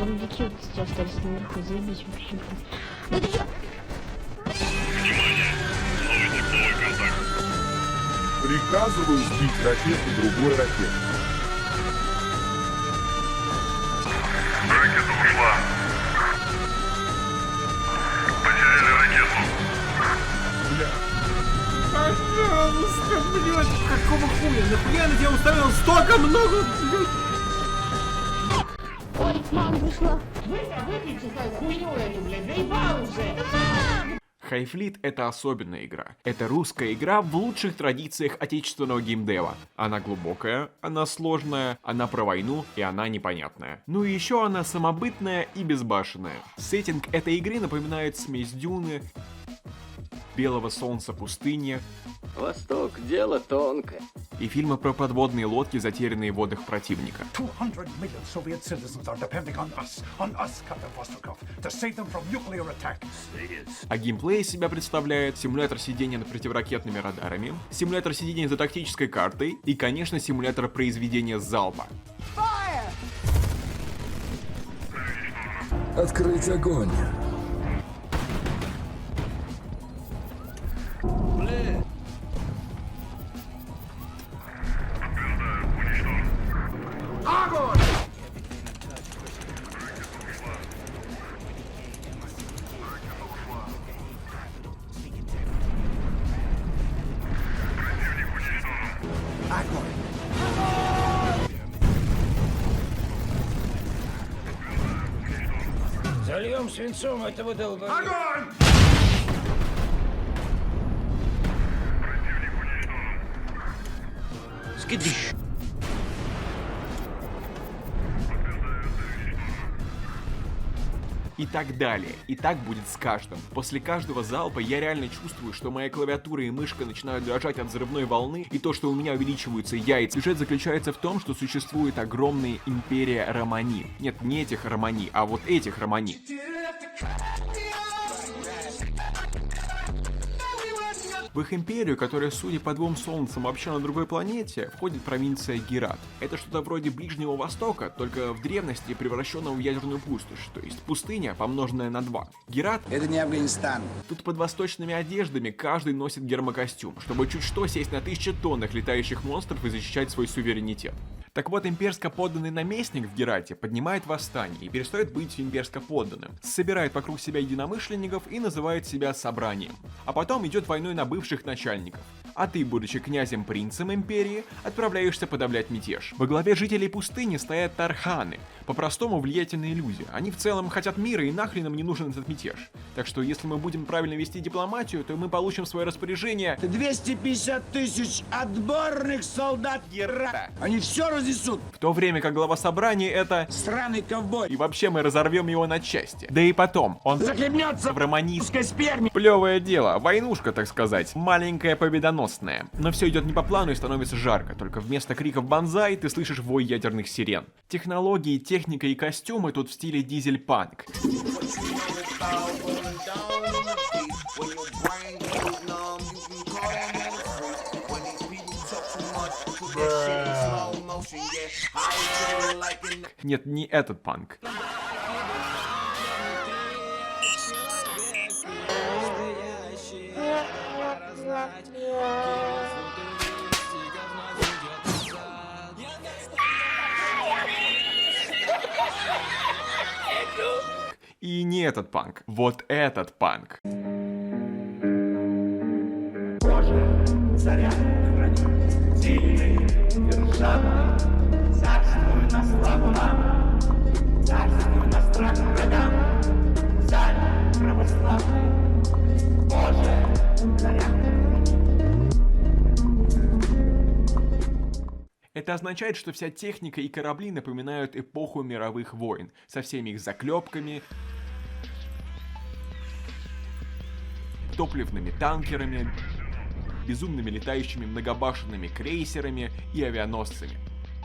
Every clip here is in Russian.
Зомбики вот эти остались наверху, заебись вообще. Это я... Приказываю сбить ракету другой ракеты. Ракета ушла. Потеряли ракету. Бля, Пожалуйста, блядь, какого хуя? Нахуя на тебя уставил столько много, блядь? Ой, мама пришла. Выключи свою хуйню эту, блядь, заебал уже! Хайфлит — это особенная игра. Это русская игра в лучших традициях отечественного геймдева. Она глубокая, она сложная, она про войну и она непонятная. Ну и еще она самобытная и безбашенная. Сеттинг этой игры напоминает смесь Дюны, Белого солнца пустыни Восток — дело тонкое. и фильмы про подводные лодки, затерянные в водах противника. 200 million Soviet citizens are depending on us, Captain Vostokov, to save them from nuclear attack. А геймплей из себя представляет симулятор сидения над противоракетными радарами, симулятор сидения за тактической картой и, конечно, симулятор произведения залпа. открыть огонь. Зальем свинцом этого долбоеба. Скидыш. И так далее. И так будет с каждым. После каждого залпа я реально чувствую, что моя клавиатура и мышка начинают дрожать от взрывной волны, и то, что у меня увеличиваются яйца. Сюжет заключается в том, что существует огромная империя Романи. Нет, не этих Романи, а вот этих Романи. В их империю, которая, судя по двум солнцам, вообще на другой планете, входит провинция Герат. Это что-то вроде Ближнего Востока, только в древности превращенного в ядерную пустошь, то есть пустыня, помноженная на 2. Герат — Это не Афганистан. тут под восточными одеждами каждый носит гермокостюм, чтобы чуть что сесть на 1000 тоннах летающих монстров и защищать свой суверенитет. Так вот, имперско подданный наместник в Герате поднимает восстание и перестает быть имперско подданным, собирает вокруг себя единомышленников и называет себя собранием. А потом идет войной на бывших начальников. А ты, будучи князем-принцем империи, отправляешься подавлять мятеж. Во главе жителей пустыни стоят тарханы, по-простому влиятельные люди. Они в целом хотят мира, и нахрен им не нужен этот мятеж. Так что если мы будем правильно вести дипломатию, то мы получим в свое распоряжение 250 тысяч отборных солдат Герата. Они все разнесут. в то время как глава собрания это... Сраный ковбой. И вообще мы разорвем его на части. Да и потом, он Захлебнется в романистской сперме. плевое дело, войнушка, так сказать, маленькая победоносная. Но все идет не по плану и становится жарко, только вместо криков «Бонзай» ты слышишь вой ядерных сирен. Технологии, техника и костюмы тут в стиле дизель-панк. Нет, не этот панк. И не этот панк, вот этот панк. Это означает, что вся техника и корабли напоминают эпоху мировых войн, со всеми их заклепками, топливными танкерами, безумными летающими многобашенными крейсерами и авианосцами.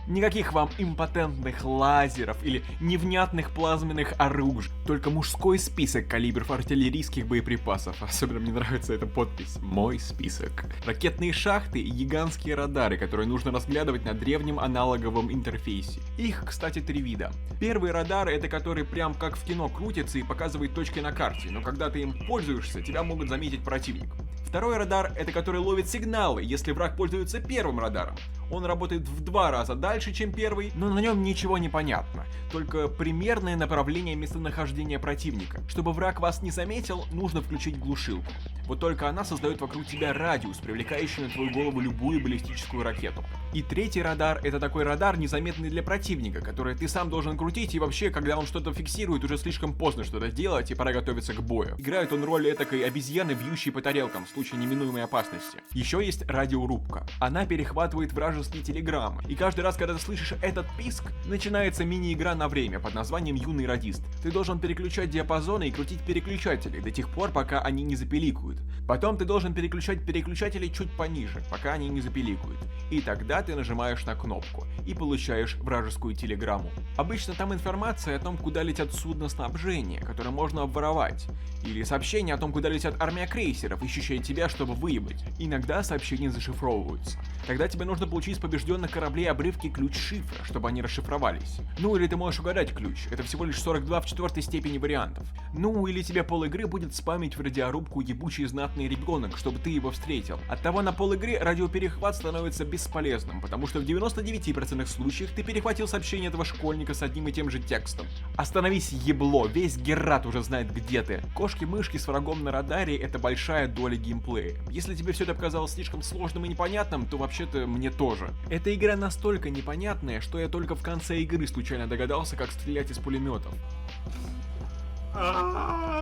Никаких вам импотентных лазеров или невнятных плазменных оружий. только мужской список калибров артиллерийских боеприпасов. Особенно мне нравится эта подпись. Мой список. Ракетные шахты и гигантские радары, которые нужно разглядывать на древнем аналоговом интерфейсе. Их, кстати, 3 вида. Первый радар — это который прям как в кино крутится и показывает точки на карте, но когда ты им пользуешься, тебя могут заметить противник. Второй радар — это который ловит сигналы, если враг пользуется первым радаром. Он работает в 2 раза дальше, чем первый, но на нем ничего не понятно. Только примерное направление местонахождения противника. Чтобы враг вас не заметил, нужно включить глушилку. Вот только она создает вокруг тебя радиус, привлекающий на твою голову любую баллистическую ракету. И третий радар — это такой радар, незаметный для противника, который ты сам должен крутить, и вообще, когда он что-то фиксирует, уже слишком поздно что-то делать, и пора готовиться к бою. Играет он роль этакой обезьяны, бьющей по тарелкам в случае неминуемой опасности. Еще есть радиорубка. Она перехватывает вражеские телеграммы, и каждый раз, когда ты слышишь этот писк, начинается мини-игра на время под названием «Юный радист». Ты должен переключать диапазоны и крутить переключатели до тех пор, пока они не запиликают. Потом ты должен переключать переключатели чуть пониже, пока они не запиликают. И тогда ты нажимаешь на кнопку и получаешь вражескую телеграмму. Обычно там информация о том, куда летят судна снабжения, которые можно обворовать. Или сообщение о том, куда летят армия крейсеров, ищущая тебя, чтобы выебать. Иногда сообщения зашифровываются. Тогда тебе нужно получить с побежденных кораблей обрывки ключ-шифра, чтобы они расшифровались. Ну или ты можешь угадать ключ, это всего лишь 42 в 4 степени вариантов. Ну или тебе пол-игры будет спамить в радиорубку ебучий знатный ребенок, чтобы ты его встретил. Оттого на пол-игре радиоперехват становится бесполезным, потому что в 99% случаев ты перехватил сообщение этого школьника с одним и тем же текстом. Остановись, ебло, весь Герат уже знает, где ты. Кошки-мышки с врагом на радаре — это большая доля геймплея. Если тебе все это показалось слишком сложным и непонятным, то вообще-то мне тоже. Эта игра настолько непонятная, что я только в конце игры случайно догадался, как стрелять из пулеметов.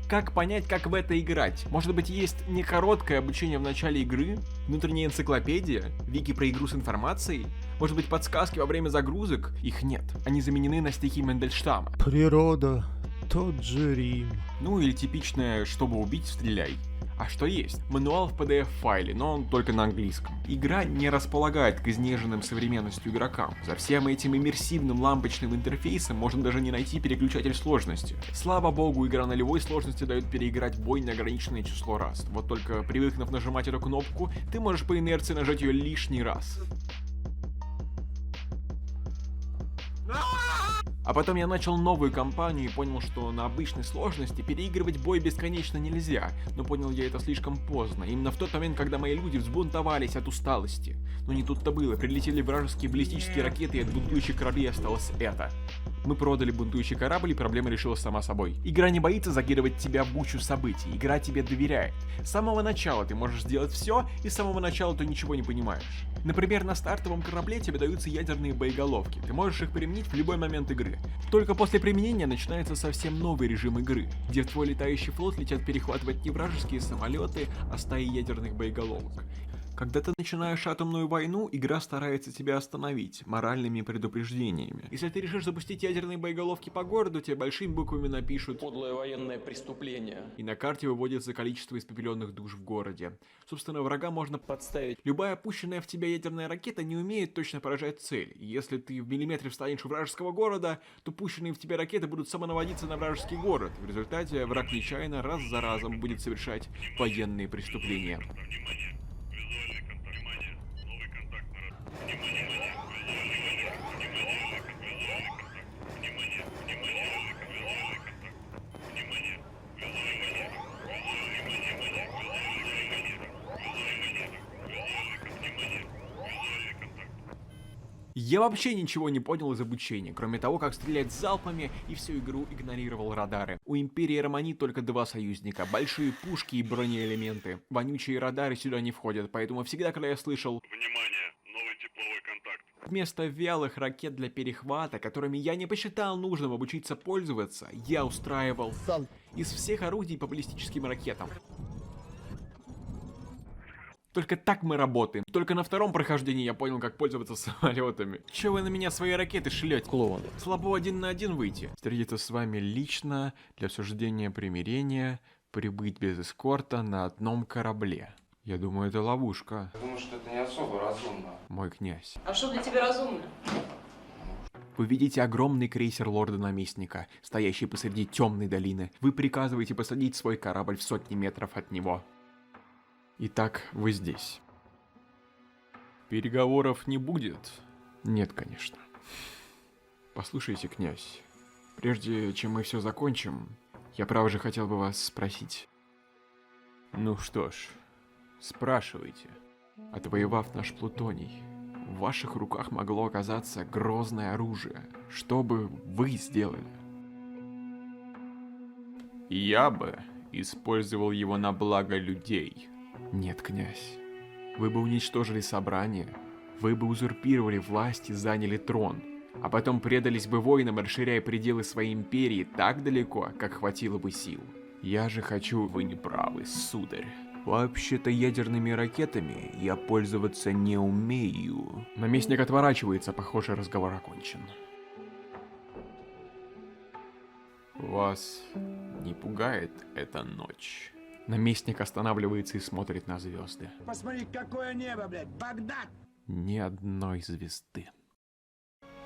Как понять, как в это играть? Может быть, есть не короткое обучение в начале игры? Внутренняя энциклопедия? Вики про игру с информацией? Может быть, подсказки во время загрузок? Их нет. Они заменены на стихи Мендельштама. Природа, тот же Рим. Ну или типичное «чтобы убить, стреляй». А что есть? Мануал в PDF-файле, но он только на английском. Игра не располагает к изнеженным современностью игрокам. За всем этим иммерсивным лампочным интерфейсом можно даже не найти переключатель сложности. Слава богу, игра на любой сложности дает переиграть бой неограниченное число раз. Вот только привыкнув нажимать эту кнопку, ты можешь по инерции нажать ее лишний раз. А потом я начал новую кампанию и понял, что на обычной сложности переигрывать бой бесконечно нельзя, но понял я это слишком поздно, именно в тот момент, когда мои люди взбунтовались от усталости. Но не тут-то было, прилетели вражеские баллистические ракеты, и от бунтующих кораблей осталось это. Мы продали бунтующий корабль, и проблема решилась сама собой. Игра не боится закидывать тебя в бучу событий, игра тебе доверяет. С самого начала ты можешь сделать все, и с самого начала ты ничего не понимаешь. Например, на стартовом корабле тебе даются ядерные боеголовки, ты можешь их применить в любой момент игры. Только после применения начинается совсем новый режим игры, где в твой летающий флот летят перехватывать не вражеские самолеты, а стаи ядерных боеголовок. Когда ты начинаешь атомную войну, игра старается тебя остановить моральными предупреждениями. Если ты решишь запустить ядерные боеголовки по городу, тебе большими буквами напишут Подлое военное преступление. и на карте выводится количество испепеленных душ в городе. Собственно, врага можно подставить. Любая опущенная в тебя ядерная ракета не умеет точно поражать цель. И если ты в миллиметре встанешь у вражеского города, то пущенные в тебя ракеты будут самонаводиться на вражеский город. В результате враг нечаянно раз за разом будет совершать военные преступления. Я вообще ничего не понял из обучения, кроме того, как стрелять залпами, и всю игру игнорировал радары. У Империи Романи только 2 союзника, большие пушки и бронеэлементы. Вонючие радары сюда не входят, поэтому всегда, когда я слышал Внимание, новый тепловой контакт. вместо вялых ракет для перехвата, которыми я не посчитал нужным обучиться пользоваться, я устраивал из всех орудий по баллистическим ракетам. Только так мы работаем. Только на втором прохождении я понял, как пользоваться самолетами. Че вы на меня свои ракеты шлете? Клоун. Слабо 1 на 1 выйти. Встретиться с вами лично для обсуждения примирения, прибыть без эскорта на одном корабле. Я думаю, это ловушка. Я думаю, что это не особо разумно. Мой князь. А что для тебя разумно? Вы видите огромный крейсер лорда-наместника, стоящий посреди темной долины. Вы приказываете посадить свой корабль в сотни метров от него. Итак, вы здесь. Переговоров не будет? Нет, конечно. Послушайте, князь, прежде чем мы все закончим, я право же хотел бы вас спросить. Ну что ж, спрашивайте. Отвоевав наш Плутоний, в ваших руках могло оказаться грозное оружие. Что бы вы сделали? Я бы использовал его на благо людей. Нет, князь. Вы бы уничтожили собрание, вы бы узурпировали власть и заняли трон, а потом предались бы воинам, расширяя пределы своей империи так далеко, как хватило бы сил. Я же хочу... Вы не правы, сударь. Вообще-то ядерными ракетами я пользоваться не умею. Наместник отворачивается, похоже, разговор окончен. Вас не пугает эта ночь? Наместник останавливается и смотрит на звезды. Посмотри, какое небо, блядь, Багдад! Ни одной звезды.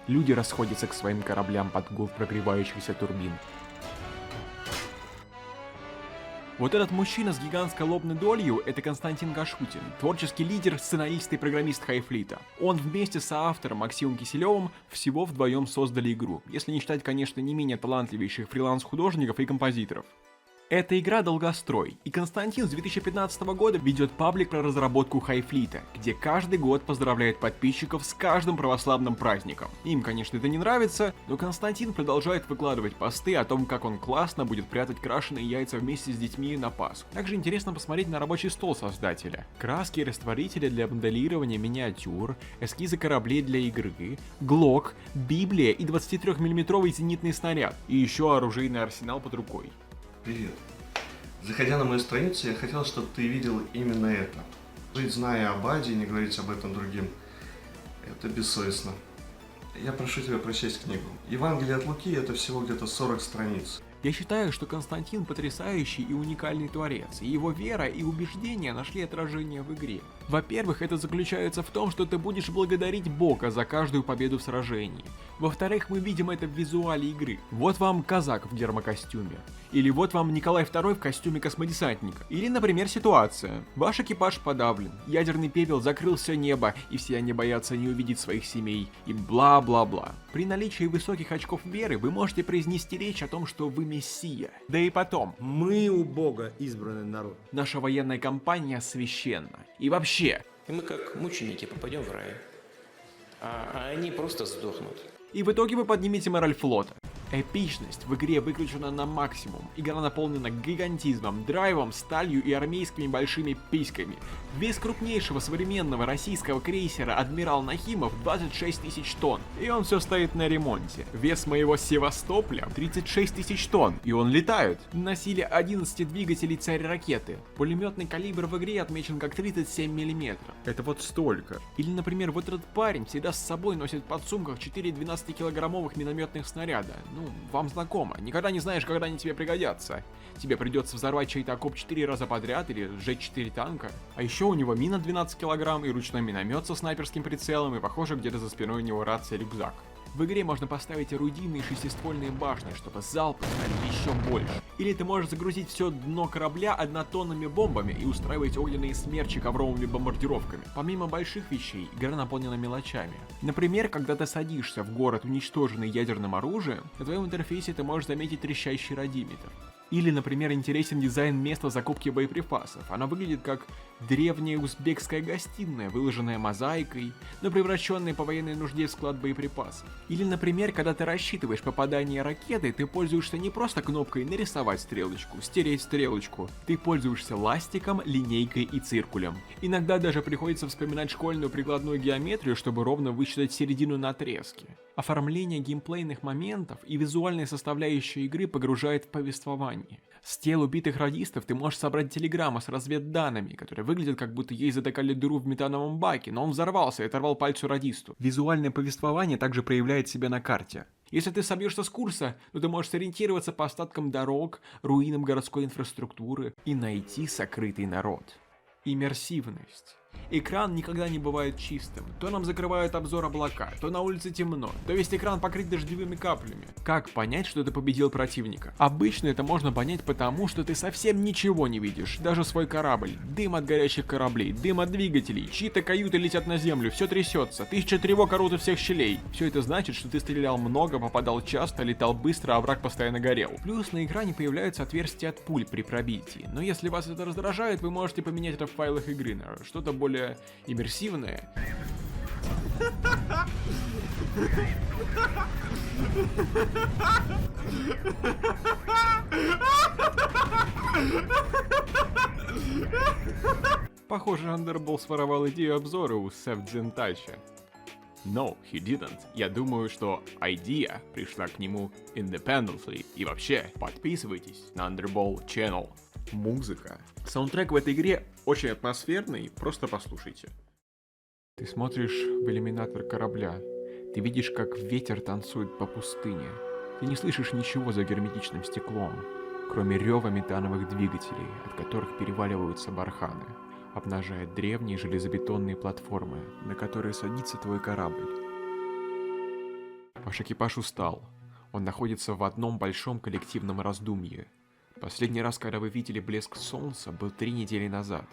Люди расходятся к своим кораблям под гул прогревающихся турбин. Вот этот мужчина с гигантской лобной долью — это Константин Гашутин, творческий лидер, сценарист и программист Хайфлита. Он вместе с соавтором Максимом Киселевым всего вдвоем создали игру, если не считать, конечно, не менее талантливейших фриланс-художников и композиторов. Эта игра долгострой, и Константин с 2015 года ведет паблик про разработку Хайфлита, где каждый год поздравляет подписчиков с каждым православным праздником. Им, конечно, это не нравится, но Константин продолжает выкладывать посты о том, как он классно будет прятать крашеные яйца вместе с детьми на Пасху. Также интересно посмотреть на рабочий стол создателя. Краски и растворители для моделирования миниатюр, эскизы кораблей для игры, глок, библия и 23-мм зенитный снаряд, и еще оружейный арсенал под рукой. Привет. Заходя на мою страницу, я хотел, чтобы ты видел именно это. Жить, зная об Аде, и не говорить об этом другим, это бессовестно. Я прошу тебя прочесть книгу. Евангелие от Луки — это всего где-то 40 страниц. Я считаю, что Константин потрясающий и уникальный творец, и его вера и убеждения нашли отражение в игре. Во-первых, это заключается в том, что ты будешь благодарить Бога за каждую победу в сражении. Во-вторых, мы видим это в визуале игры. Вот вам казак в гермокостюме. Или вот вам Николай II в костюме космодесантника. Или, например, ситуация. Ваш экипаж подавлен, ядерный пепел закрыл все небо, и все они боятся не увидеть своих семей, и бла-бла-бла. При наличии высоких очков веры вы можете произнести речь о том, что вы мессия. Да и потом. Мы у Бога избранный народ. Наша военная кампания священна. И вообще. И мы как мученики попадем в рай. А они просто сдохнут. И в итоге вы поднимете мораль флота. Эпичность в игре выключена на максимум. Игра наполнена гигантизмом, драйвом, сталью и армейскими большими письками. Вес крупнейшего современного российского крейсера «Адмирал Нахимов» 26 тысяч тонн, и он все стоит на ремонте. Вес моего Севастополя 36 тысяч тонн, и он летает. Носили 11 двигателей «Царь-ракеты». Пулеметный калибр в игре отмечен как 37 мм. Это вот столько. Или, например, вот этот парень всегда с собой носит в подсумках 4 12-килограммовых минометных снаряда. Ну, вам знакомо. Никогда не знаешь, когда они тебе пригодятся. Тебе придется взорвать чей-то окоп 4 раза подряд или сжечь 4 танка. А еще у него мина 12 килограмм и ручной миномет со снайперским прицелом, и похоже, где-то за спиной у него рация и рюкзак. В игре можно поставить орудийные шестиствольные башни, чтобы залпы стали еще больше. Или ты можешь загрузить все дно корабля однотонными бомбами и устраивать огненные смерчи ковровыми бомбардировками. Помимо больших вещей, игра наполнена мелочами. Например, когда ты садишься в город, уничтоженный ядерным оружием, на твоем интерфейсе ты можешь заметить трещащий радиметр. Или, например, интересен дизайн места закупки боеприпасов. Она выглядит как древняя узбекская гостиная, выложенная мозаикой, но превращенная по военной нужде в склад боеприпасов. Или, например, когда ты рассчитываешь попадание ракеты, ты пользуешься не просто кнопкой «нарисовать стрелочку», «стереть стрелочку». Ты пользуешься ластиком, линейкой и циркулем. Иногда даже приходится вспоминать школьную прикладную геометрию, чтобы ровно высчитать середину на отрезке. Оформление геймплейных моментов и визуальная составляющая игры погружает в повествование. С тел убитых радистов ты можешь собрать телеграмму с разведданными, которые выглядят как будто ей затыкали дыру в метановом баке, но он взорвался и оторвал пальцу радисту. Визуальное повествование также проявляет себя на карте. Если ты собьешься с курса, то ты можешь сориентироваться по остаткам дорог, руинам городской инфраструктуры и найти сокрытый народ. Иммерсивность. Экран никогда не бывает чистым. То нам закрывают обзор облака, то на улице темно, то весь экран покрыт дождевыми каплями. Как понять, что ты победил противника? Обычно это можно понять потому, что ты совсем ничего не видишь, даже свой корабль. Дым от горящих кораблей, дым от двигателей, чьи-то каюты летят на землю, все трясется, 1000 тревог орут из всех щелей. Все это значит, что ты стрелял много, попадал часто, летал быстро, а враг постоянно горел. Плюс на экране появляются отверстия от пуль при пробитии, но если вас это раздражает, вы можете поменять это в файлах игры на что-то более иммерсивное. Похоже, Underball своровал идею обзора у Seth Zentaccia. No, he didn't. Я думаю, что идея пришла к нему independently. И вообще, подписывайтесь на Underball Channel. Музыка. Саундтрек в этой игре очень атмосферный, просто послушайте. Ты смотришь в иллюминатор корабля. Ты видишь, как ветер танцует по пустыне. Ты не слышишь ничего за герметичным стеклом, кроме рева метановых двигателей, от которых переваливаются барханы, обнажая древние железобетонные платформы, на которые садится твой корабль. Ваш экипаж устал. Он находится в одном большом коллективном раздумье. Последний раз, когда вы видели блеск солнца, был 3 недели назад,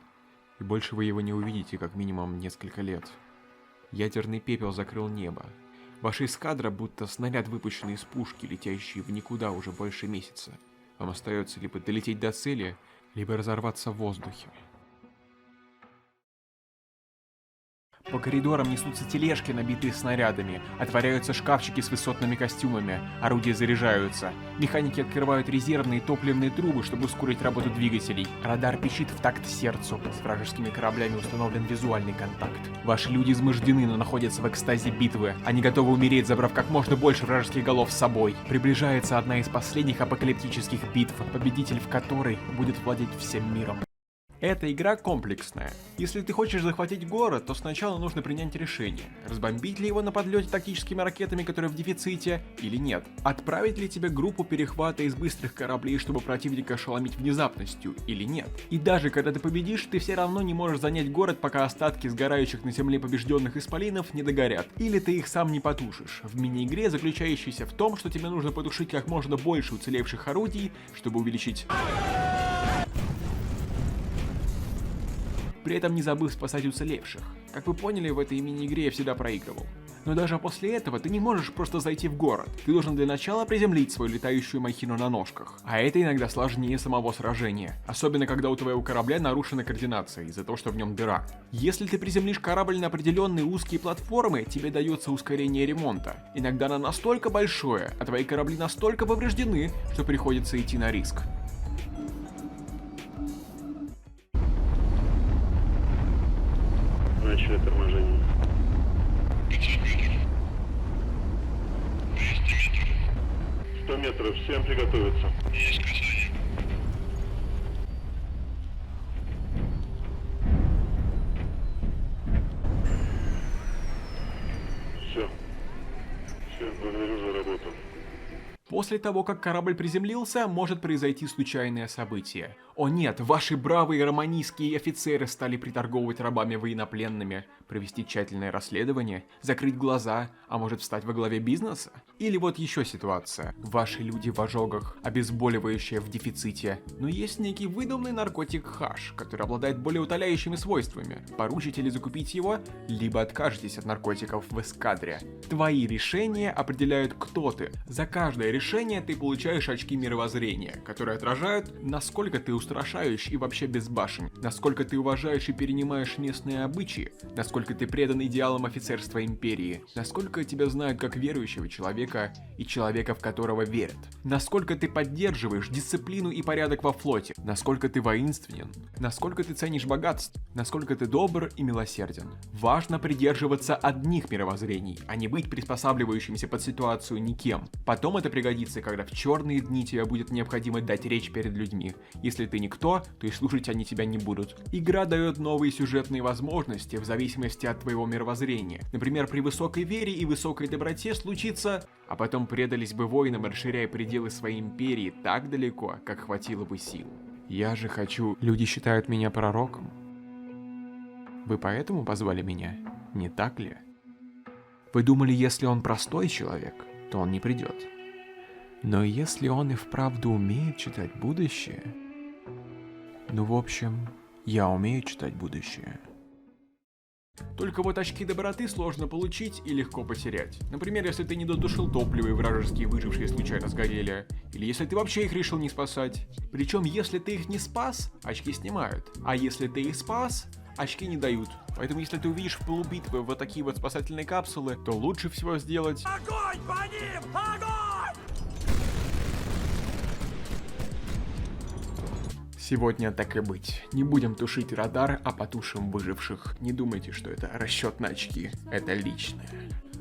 и больше вы его не увидите как минимум несколько лет. Ядерный пепел закрыл небо. Ваша эскадра будто снаряд, выпущенный из пушки, летящий в никуда уже больше месяца. Вам остается либо долететь до цели, либо разорваться в воздухе. По коридорам несутся тележки, набитые снарядами, отворяются шкафчики с высотными костюмами, орудия заряжаются, механики открывают резервные топливные трубы, чтобы ускорить работу двигателей, радар пищит в такт сердцу, с вражескими кораблями установлен визуальный контакт. Ваши люди измождены, но находятся в экстазе битвы, они готовы умереть, забрав как можно больше вражеских голов с собой. Приближается одна из последних апокалиптических битв, победитель в которой будет владеть всем миром. Эта игра комплексная. Если ты хочешь захватить город, то сначала нужно принять решение, разбомбить ли его на подлете тактическими ракетами, которые в дефиците, или нет. Отправить ли тебе группу перехвата из быстрых кораблей, чтобы противника ошеломить внезапностью, или нет. И даже когда ты победишь, ты все равно не можешь занять город, пока остатки сгорающих на земле побежденных исполинов не догорят. Или ты их сам не потушишь. В мини-игре, заключающейся в том, что тебе нужно потушить как можно больше уцелевших орудий, чтобы увеличить... при этом не забыв спасать уцелевших. Как вы поняли, в этой мини-игре я всегда проигрывал. Но даже после этого ты не можешь просто зайти в город. Ты должен для начала приземлить свою летающую махину на ножках. А это иногда сложнее самого сражения. Особенно когда у твоего корабля нарушена координация из-за того, что в нем дыра. Если ты приземлишь корабль на определенные узкие платформы, тебе дается ускорение ремонта. Иногда оно настолько большое, а твои корабли настолько повреждены, что приходится идти на риск. Начали торможение. 100 метров. Всем приготовиться. Есть касание. Все. Благодарю за работу. После того, как корабль приземлился, может произойти случайное событие. О нет, ваши бравые романийские офицеры стали приторговывать рабами военнопленными, провести тщательное расследование, закрыть глаза, а может встать во главе бизнеса? Или вот еще ситуация. Ваши люди в ожогах, обезболивающее в дефиците, но есть некий выдуманный наркотик хаш, который обладает более утоляющими свойствами. Поручите ли закупить его, либо откажетесь от наркотиков в эскадре. Твои решения определяют, кто ты. За каждое решение ты получаешь очки мировоззрения, которые отражают, насколько ты устрашающий и вообще безбашен, насколько ты уважаешь и перенимаешь местные обычаи, насколько ты предан идеалам офицерства империи, насколько тебя знают как верующего человека и человека, в которого верят, насколько ты поддерживаешь дисциплину и порядок во флоте, насколько ты воинственен, насколько ты ценишь богатство, насколько ты добр и милосерден. Важно придерживаться одних мировоззрений, а не быть приспосабливающимся под ситуацию никем. Потом это пригодится, когда в черные дни тебе будет необходимо дать речь перед людьми. Если ты никто, то и слушать они тебя не будут. Игра дает новые сюжетные возможности в зависимости от твоего мировоззрения. Например, при высокой вере и высокой доброте случится, а потом предались бы воинам, расширяя пределы своей империи так далеко, как хватило бы сил. Я же хочу... Люди считают меня пророком. Вы поэтому позвали меня, не так ли? Вы думали, если он простой человек, то он не придет. Но если он и вправду умеет читать будущее... Ну, в общем, я умею читать будущее. Только вот очки доброты сложно получить и легко потерять. Например, если ты не дотушил топливо и вражеские выжившие случайно сгорели. Или если ты вообще их решил не спасать. Причем, если ты их не спас, очки снимают. А если ты их спас, очки не дают. Поэтому, если ты увидишь в полубитвы вот такие вот спасательные капсулы, то лучше всего сделать... Огонь по ним! Огонь! Сегодня так и быть. Не будем тушить радар, а потушим выживших. Не думайте, что это расчет на очки. Это личное.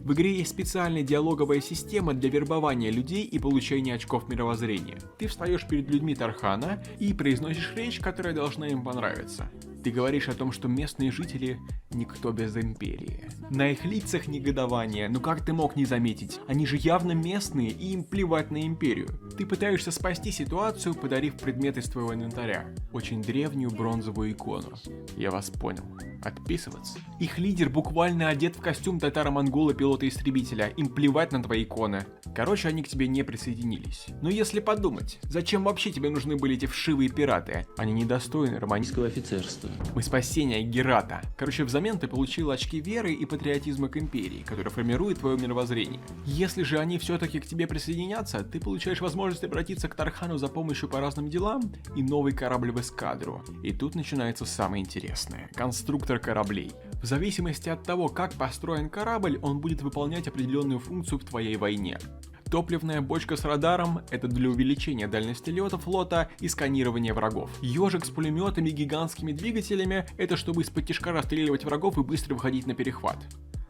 В игре есть специальная диалоговая система для вербования людей и получения очков мировоззрения. Ты встаешь перед людьми Тархана и произносишь речь, которая должна им понравиться. Ты говоришь о том, что местные жители никто без империи. На их лицах негодование, но как ты мог не заметить? Они же явно местные, и им плевать на империю. Ты пытаешься спасти ситуацию, подарив предмет из твоего инвентаря. Очень древнюю бронзовую икону. Я вас понял. Отписываться. Их лидер буквально одет в костюм татаро-монгола пилота-истребителя. Им плевать на твои иконы. Короче, они к тебе не присоединились. Но если подумать, зачем вообще тебе нужны были эти вшивые пираты? Они недостойны романического офицерства. Мы спасение Герата. Короче, взамен ты получил очки веры и патриотизма к империи, которые формируют твое мировоззрение. Если же они все-таки к тебе присоединятся, ты получаешь возможность обратиться к Тархану за помощью по разным делам и новый корабль в эскадру. И тут начинается самое интересное. Конструктор кораблей. В зависимости от того, как построен корабль, он будет выполнять определенную функцию в твоей войне. Топливная бочка с радаром – это для увеличения дальности лета флота и сканирования врагов. Ежик с пулеметами и гигантскими двигателями – это чтобы из-под тишка расстреливать врагов и быстро выходить на перехват.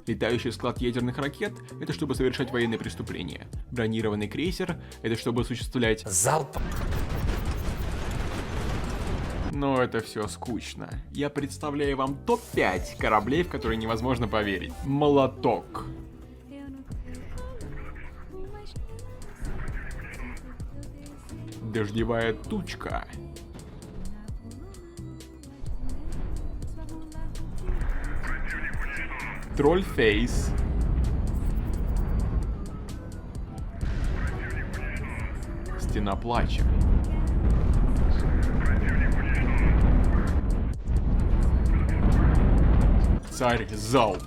Летающий склад ядерных ракет – это чтобы совершать военные преступления. Бронированный крейсер – это чтобы осуществлять залп. Но это все скучно. Я представляю вам топ-5 кораблей, в которые невозможно поверить. Молоток. Дождевая тучка. Тролльфейс. Стена плача. Царь залп.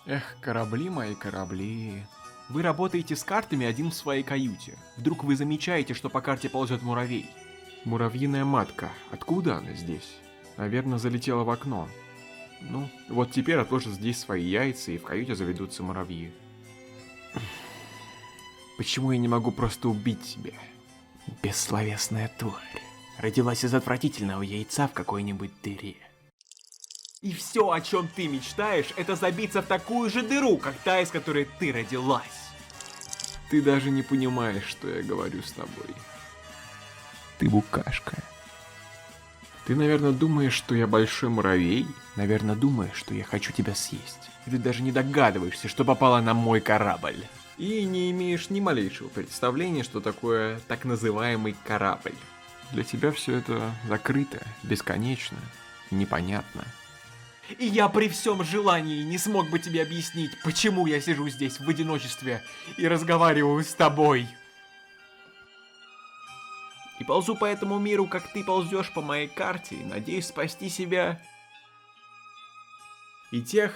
Эх, корабли мои, корабли. Вы работаете с картами один в своей каюте. Вдруг вы замечаете, что по карте ползет муравей. Муравьиная матка. Откуда она здесь? Наверное, залетела в окно. Ну, вот теперь отложат здесь свои яйца, и в каюте заведутся муравьи. Почему я не могу просто убить тебя? Бессловесная тварь. Родилась из отвратительного яйца в какой-нибудь дыре. И все, о чем ты мечтаешь, это забиться в такую же дыру, как та, из которой ты родилась. Ты даже не понимаешь, что я говорю с тобой. Ты букашка. Ты, наверное, думаешь, что я большой муравей? Наверное, думаешь, что я хочу тебя съесть. И ты даже не догадываешься, что попала на мой корабль. И не имеешь ни малейшего представления, что такое так называемый корабль. Для тебя все это закрыто, бесконечно, непонятно. И я при всем желании не смог бы тебе объяснить, почему я сижу здесь в одиночестве и разговариваю с тобой. И ползу по этому миру, как ты ползешь по моей карте, и надеюсь спасти себя и тех,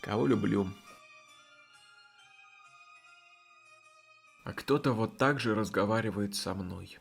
кого люблю. А кто-то вот так же разговаривает со мной.